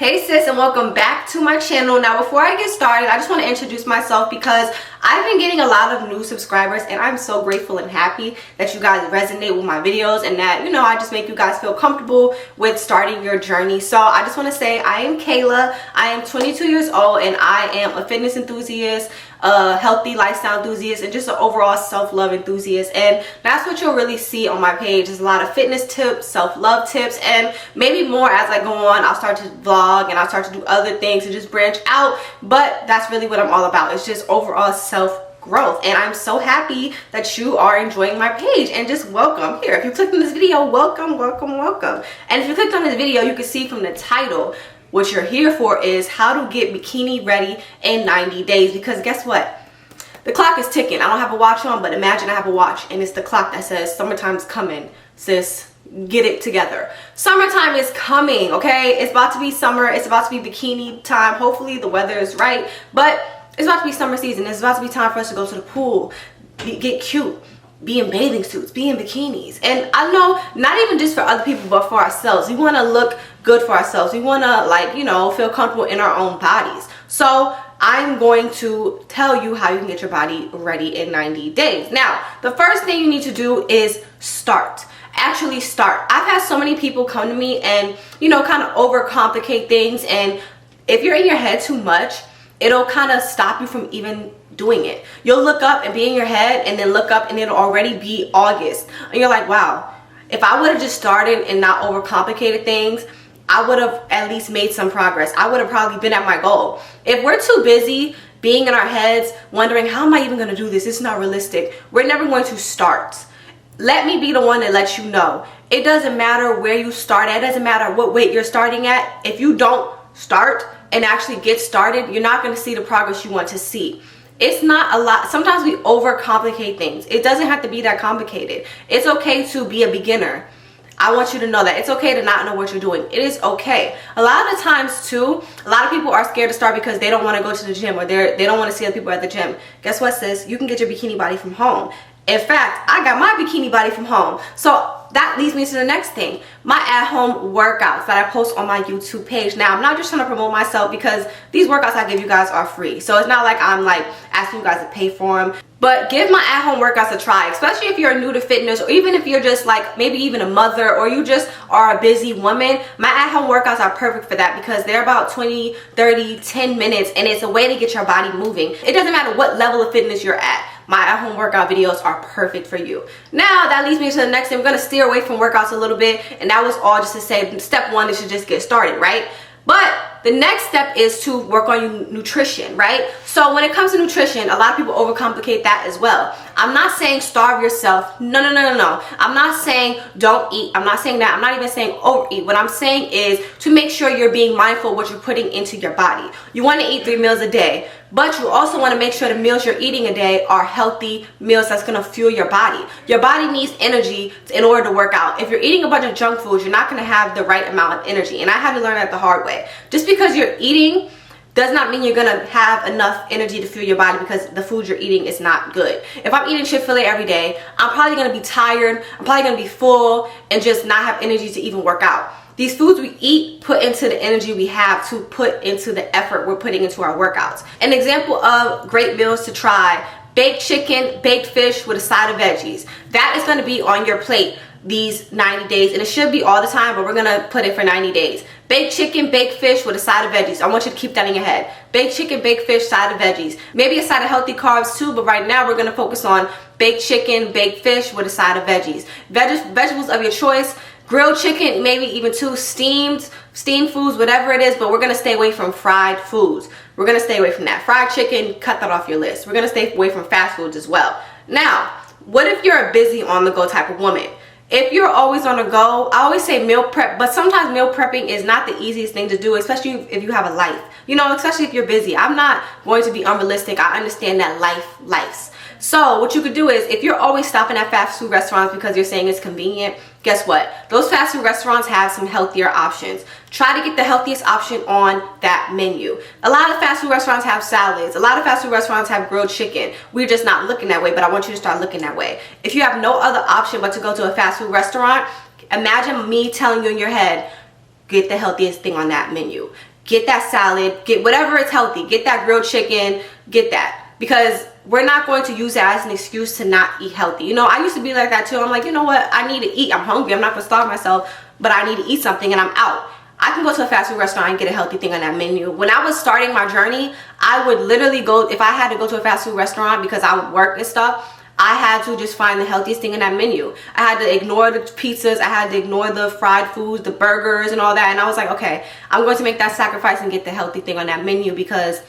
Hey sis, and welcome back to my channel. Now before I get started, I just want to introduce myself because I've been getting a lot of new subscribers and I'm so grateful and happy that you guys resonate with my videos and that, you know, I just make you guys feel comfortable with starting your journey. So I just want to say I am Kayla. I am 22 years old and I am a fitness enthusiast, a healthy lifestyle enthusiast, and just an overall self-love enthusiast. And that's what you'll really see on my page. There's a lot of fitness tips, self-love tips, and maybe more as I go on. I'll start to vlog and I'll start to do other things and just branch out, but that's really what I'm all about. It's just overall self-growth, and I'm so happy that you are enjoying my page. And just welcome here. If you clicked on this video, welcome. And if you clicked on this video, you can see from the title what you're here for is how to get bikini ready in 90 days. Because guess what? The clock is ticking. I don't have a watch on, but imagine I have a watch and it's the clock that says summertime's coming, sis. Get it together. Summertime is coming, okay? It's about to be summer. It's about to be bikini time. Hopefully the weather is right, but it's about to be summer season. It's about to be time for us to go to the pool, get cute, be in bathing suits, be in bikinis. And I know not even just for other people, but for ourselves. We want to look good for ourselves. We want to, like, you know, feel comfortable in our own bodies. So I'm going to tell you how you can get your body ready in 90 days. Now, the first thing you need to do is start. Actually start. I've had so many people come to me and, you know, kind of overcomplicate things, and if you're in your head too much, it'll kind of stop you from even doing it. You'll look up and be in your head and then look up and it'll already be August and you're like, wow, if I would have just started and not overcomplicated things, I would have at least made some progress. I would have probably been at my goal. If we're too busy being in our heads wondering, how am I even going to do this? It's not realistic. We're never going to start. Let me be the one that lets you know. It doesn't matter where you start at. It doesn't matter what weight you're starting at. If you don't start and actually get started, you're not going to see the progress you want to see. It's not a lot. Sometimes we overcomplicate things. It doesn't have to be that complicated. It's okay to be a beginner. I want you to know that. It's okay to not know what you're doing. It is okay. A lot of the times too, a lot of people are scared to start because they don't want to go to the gym, or they don't want to see other people at the gym. Guess what, sis? You can get your bikini body from home. In fact, I got my bikini body from home. So that leads me to the next thing, my at-home workouts that I post on my YouTube page. Now, I'm not just trying to promote myself because these workouts I give you guys are free. So it's not like I'm like asking you guys to pay for them. But give my at-home workouts a try, especially if you're new to fitness, or even if you're just like maybe even a mother, or you just are a busy woman. My at-home workouts are perfect for that because they're about 20, 30, 10 minutes, and it's a way to get your body moving. It doesn't matter what level of fitness you're at. My at-home workout videos are perfect for you. Now, that leads me to the next thing. We're going to steer away from workouts a little bit, and that was all just to say step one is to just get started, right? But the next step is to work on your nutrition, right? So when it comes to nutrition, a lot of people overcomplicate that as well. I'm not saying starve yourself. No. I'm not saying don't eat. I'm not saying that. I'm not even saying overeat. What I'm saying is to make sure you're being mindful of what you're putting into your body. You want to eat 3 meals a day, but you also want to make sure the meals you're eating a day are healthy meals that's going to fuel your body. Your body needs energy in order to work out. If you're eating a bunch of junk foods, you're not going to have the right amount of energy. And I had to learn that the hard way. Just because you're eating does not mean you're going to have enough energy to fuel your body because the food you're eating is not good. If I'm eating Chick-fil-A every day, I'm probably going to be tired. I'm probably going to be full and just not have energy to even work out. These foods we eat put into the energy we have to put into the effort we're putting into our workouts. An example of great meals to try: baked chicken, baked fish with a side of veggies. That is going to be on your plate these 90 days, and it should be all the time, but we're going to put it for 90 days. Baked chicken, baked fish with a side of veggies. I want you to keep that in your head. Baked chicken, baked fish, side of veggies. Maybe a side of healthy carbs too, but right now we're going to focus on baked chicken, baked fish with a side of veggies. Vegetables of your choice. Grilled chicken, maybe even 2 steamed foods, whatever it is, but we're going to stay away from fried foods. We're going to stay away from that. Fried chicken, cut that off your list. We're going to stay away from fast foods as well. Now, what if you're a busy on the go type of woman? If you're always on the go, I always say meal prep, but sometimes meal prepping is not the easiest thing to do, especially if you have a life. You know, especially if you're busy. I'm not going to be unrealistic. I understand that life. So what you could do is, if you're always stopping at fast food restaurants because you're saying it's convenient, guess what? Those fast food restaurants have some healthier options. Try to get the healthiest option on that menu. A lot of fast food restaurants have salads. A lot of fast food restaurants have grilled chicken. We're just not looking that way, but I want you to start looking that way. If you have no other option but to go to a fast food restaurant, imagine me telling you in your head, get the healthiest thing on that menu. get that salad, get whatever is healthy, get that grilled chicken, get that. Because we're not going to use that as an excuse to not eat healthy. You know, I used to be like that too. I'm like, you know what, I need to eat. I'm hungry, I'm not gonna starve myself, but I need to eat something and I'm out. I can go to a fast food restaurant and get a healthy thing on that menu. When I was starting my journey, I would literally go, if I had to go to a fast food restaurant because I would work and stuff, I had to just find the healthiest thing in that menu. I had to ignore the pizzas, I had to ignore the fried foods, the burgers and all that. And I was like, okay, I'm going to make that sacrifice and get the healthy thing on that menu because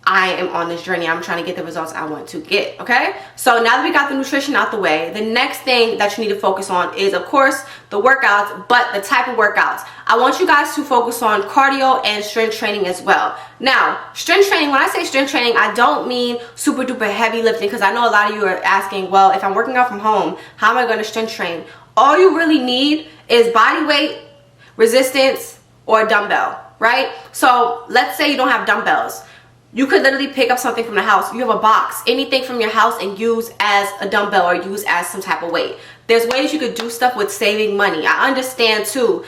I am on this journey. I'm trying to get the results I want to get, okay? So now that we got the nutrition out the way, the next thing that you need to focus on is, of course, the workouts, but the type of workouts. I want you guys to focus on cardio and strength training as well. Now, strength training, when I say strength training, I don't mean super duper heavy lifting, because I know a lot of you are asking, well, if I'm working out from home, how am I going to strength train? All you really need is body weight, resistance, or a dumbbell, right? So let's say you don't have dumbbells. You could literally pick up something from the house. You have a box, anything from your house, and use as a dumbbell or use as some type of weight. There's ways you could do stuff with saving money. I understand too.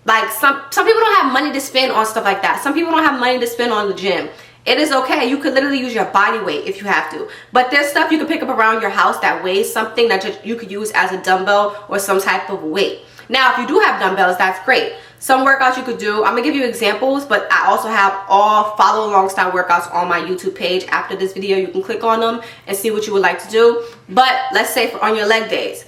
Like some people don't have money to spend on stuff like that. Some people don't have money to spend on the gym. It is okay. You could literally use your body weight if you have to. But there's stuff you could pick up around your house that weighs something that you could use as a dumbbell or some type of weight. Now, if you do have dumbbells, that's great. Some workouts you could do, I'm gonna give you examples, but I also have all follow along style workouts on my YouTube page. After this video, you can click on them and see what you would like to do. But let's say on your leg days,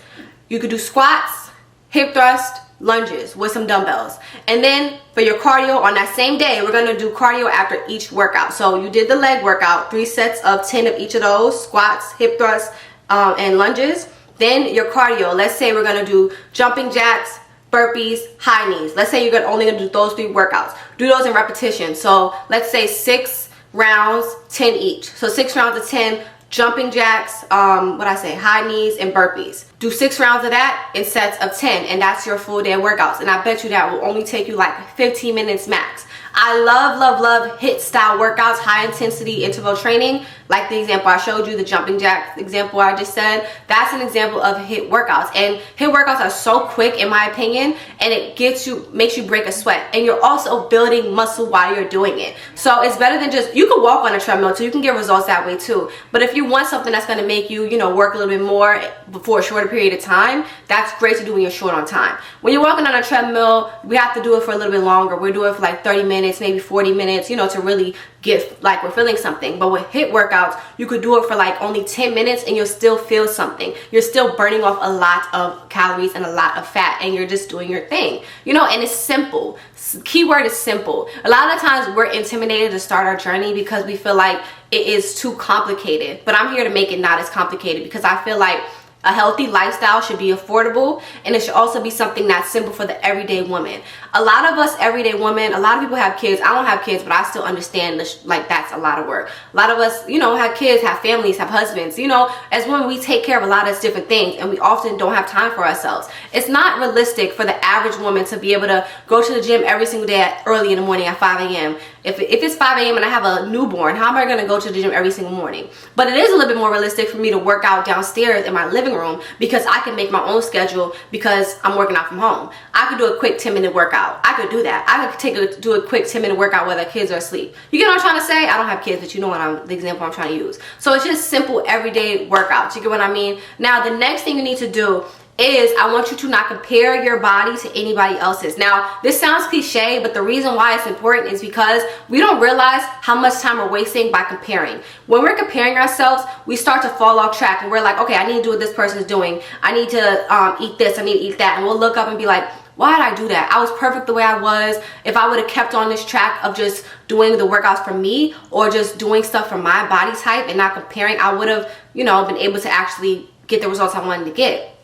you could do squats, hip thrust, lunges with some dumbbells. And then for your cardio on that same day, we're gonna do cardio after each workout. So you did the leg workout, 3 sets of 10 of each of those, squats, hip thrusts, and lunges. Then your cardio, let's say we're gonna do jumping jacks, burpees, high knees. Let's say you're only gonna do those 3 workouts. Do those in repetition. So let's say 6 rounds, 10 each. So 6 rounds of 10, jumping jacks, high knees and burpees. Do 6 rounds of that in sets of 10, and that's your full day of workouts. And I bet you that will only take you like 15 minutes max. I love HIIT style workouts, high intensity interval training, like the example I showed you, the jumping jack example I just said. That's an example of HIIT workouts. And HIIT workouts are so quick, in my opinion, and it makes you break a sweat. And you're also building muscle while you're doing it. So it's better than just, you can walk on a treadmill too, you can get results that way too. But if you want something that's gonna make you, work a little bit more for a shorter period of time, that's great to do when you're short on time. When you're walking on a treadmill, we have to do it for a little bit longer. We're doing it for like 30 minutes, maybe 40 minutes, to really get like we're feeling something. But with HIIT workouts, you could do it for like only 10 minutes and you'll still feel something. You're still burning off a lot of calories and a lot of fat, and you're just doing your thing, and it's simple. Keyword is simple. A lot of times we're intimidated to start our journey because we feel like it is too complicated, but I'm here to make it not as complicated, because I feel like a healthy lifestyle should be affordable, and it should also be something that's simple for the everyday woman. A lot of us everyday women, a lot of people have kids. I don't have kids, but I still understand this, like that's a lot of work. A lot of us, have kids, have families, have husbands. As women, we take care of a lot of different things, and we often don't have time for ourselves. It's not realistic for the average woman to be able to go to the gym every single day early in the morning at 5 a.m. If it's 5 a.m. and I have a newborn, how am I going to go to the gym every single morning? But it is a little bit more realistic for me to work out downstairs in my living room, because I can make my own schedule because I'm working out from home. I could do a quick 10-minute workout. I could do that. I could do a quick 10-minute workout while the kids are asleep. You get what I'm trying to say? I don't have kids, but you know the example I'm trying to use. So it's just simple everyday workouts. You get what I mean? Now, the next thing you need to do is I want you to not compare your body to anybody else's. Now, this sounds cliche, but the reason why it's important is because we don't realize how much time we're wasting by comparing. When we're comparing ourselves, we start to fall off track, and we're like, okay, I need to do what this person's doing. I need to eat this, I need to eat that. And we'll look up and be like, why did I do that? I was perfect the way I was. If I would have kept on this track of just doing the workouts for me, or just doing stuff for my body type and not comparing, I would have, been able to actually get the results I wanted to get.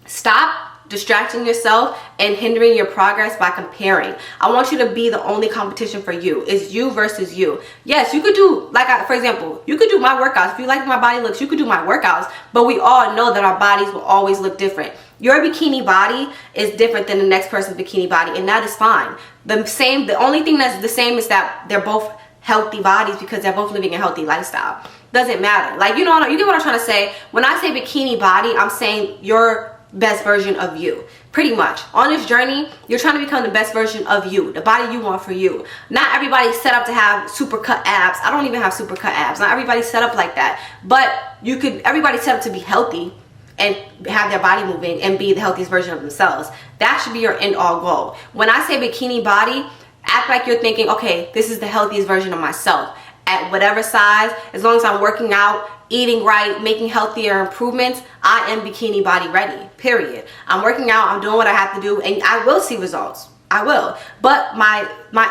Stop distracting yourself and hindering your progress by comparing. I want you to be the only competition for you. It's you versus you. Yes, you could do, for example, you could do my workouts. If you like my body looks, you could do my workouts, but we all know that our bodies will always look different. Your bikini body is different than the next person's bikini body, and that is fine. The only thing that's the same is that they're both healthy bodies, because they're both living a healthy lifestyle. Doesn't matter. You get what I'm trying to say? When I say bikini body, I'm saying your best version of you. Pretty much. On this journey, you're trying to become the best version of you, the body you want for you. Not everybody's set up to have super cut abs. I don't even have super cut abs. Not everybody's set up like that. But everybody's set up to be healthy and have their body moving and be the healthiest version of themselves. That should be your end all goal. When I say bikini body, act like you're thinking, okay, this is the healthiest version of myself. At whatever size, as long as I'm working out, eating right, making healthier improvements, I am bikini body ready, period. I'm working out, I'm doing what I have to do, and I will see results. I will. But my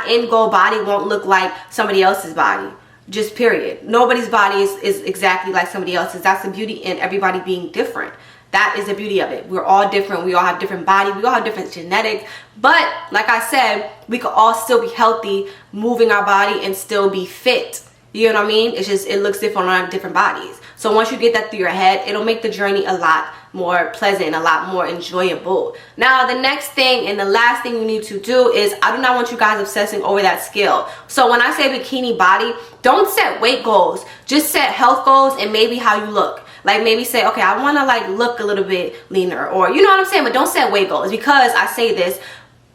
end goal body won't look like somebody else's body. Just period. Nobody's body is exactly like somebody else's. That's the beauty in everybody being different. That is the beauty of it. We're all different. We all have different bodies. We all have different genetics. But like I said, we could all still be healthy, moving our body, and still be fit. You know what I mean? It's just, it looks different on different bodies. So once you get that through your head, it'll make the journey a lot more pleasant, a lot more enjoyable. Now, the next thing and the last thing you need to do is, I do not want you guys obsessing over that scale. So when I say bikini body, don't set weight goals. Just set health goals and maybe how you look. Like maybe say, okay, I want to like look a little bit leaner, or you know what I'm saying? But don't set weight goals, because I say this,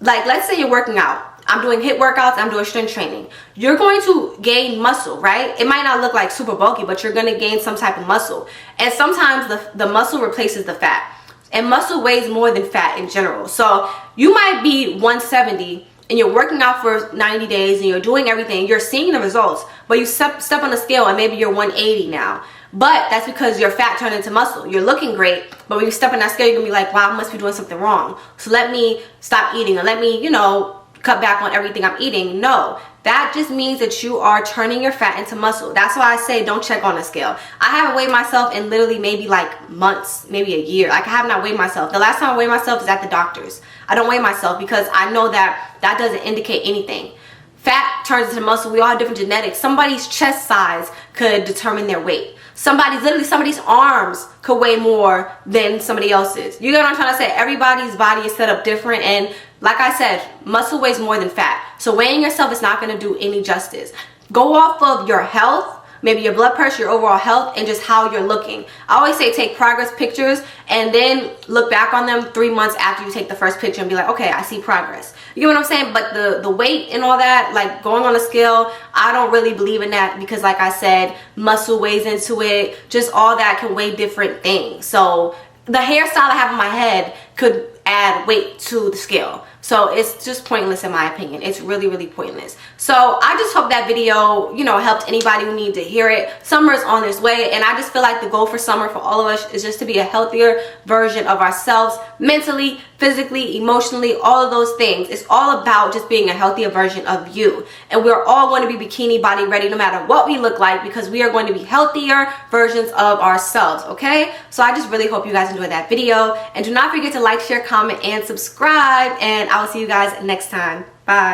like let's say you're working out. I'm doing HIIT workouts, I'm doing strength training. You're going to gain muscle, right? It might not look like super bulky, but you're going to gain some type of muscle. And sometimes the muscle replaces the fat. And muscle weighs more than fat in general. So you might be 170 and you're working out for 90 days and you're doing everything. You're seeing the results, but you step on the scale and maybe you're 180 now. But that's because your fat turned into muscle. You're looking great, but when you step on that scale, you're going to be like, wow, I must be doing something wrong. So let me stop eating, and let me, you know, cut back on everything I'm eating. No, that just means that you are turning your fat into muscle. That's why I say don't check on the scale. I haven't weighed myself in literally maybe like months, maybe a year. Like I have not weighed myself. The last time I weighed myself is at the doctor's. I don't weigh myself because I know that that doesn't indicate anything. Fat turns into muscle. We all have different genetics. Somebody's chest size could determine their weight. Somebody's arms could weigh more than somebody else's. You get what I'm trying to say? Everybody's body is set up different, and like I said, muscle weighs more than fat. So weighing yourself is not going to do any justice. Go off of your health, maybe your blood pressure, your overall health, and just how you're looking. I always say take progress pictures and then look back on them 3 months after you take the first picture and be like, okay, I see progress. You know what I'm saying? But the weight and all that, like going on a scale, I don't really believe in that, because like I said, muscle weighs into it. Just all that can weigh different things. So the hairstyle I have in my head could add weight to the scale. So it's just pointless in my opinion. It's really, really pointless. So I just hope that video, you know, helped anybody who needed to hear it. Summer is on its way, and I just feel like the goal for summer for all of us is just to be a healthier version of ourselves, mentally, physically, emotionally, all of those things. It's all about just being a healthier version of you. And we're all going to be bikini body ready no matter what we look like, because we are going to be healthier versions of ourselves, okay? So I just really hope you guys enjoyed that video. And do not forget to like, share, comment, and subscribe. And I will see you guys next time. Bye.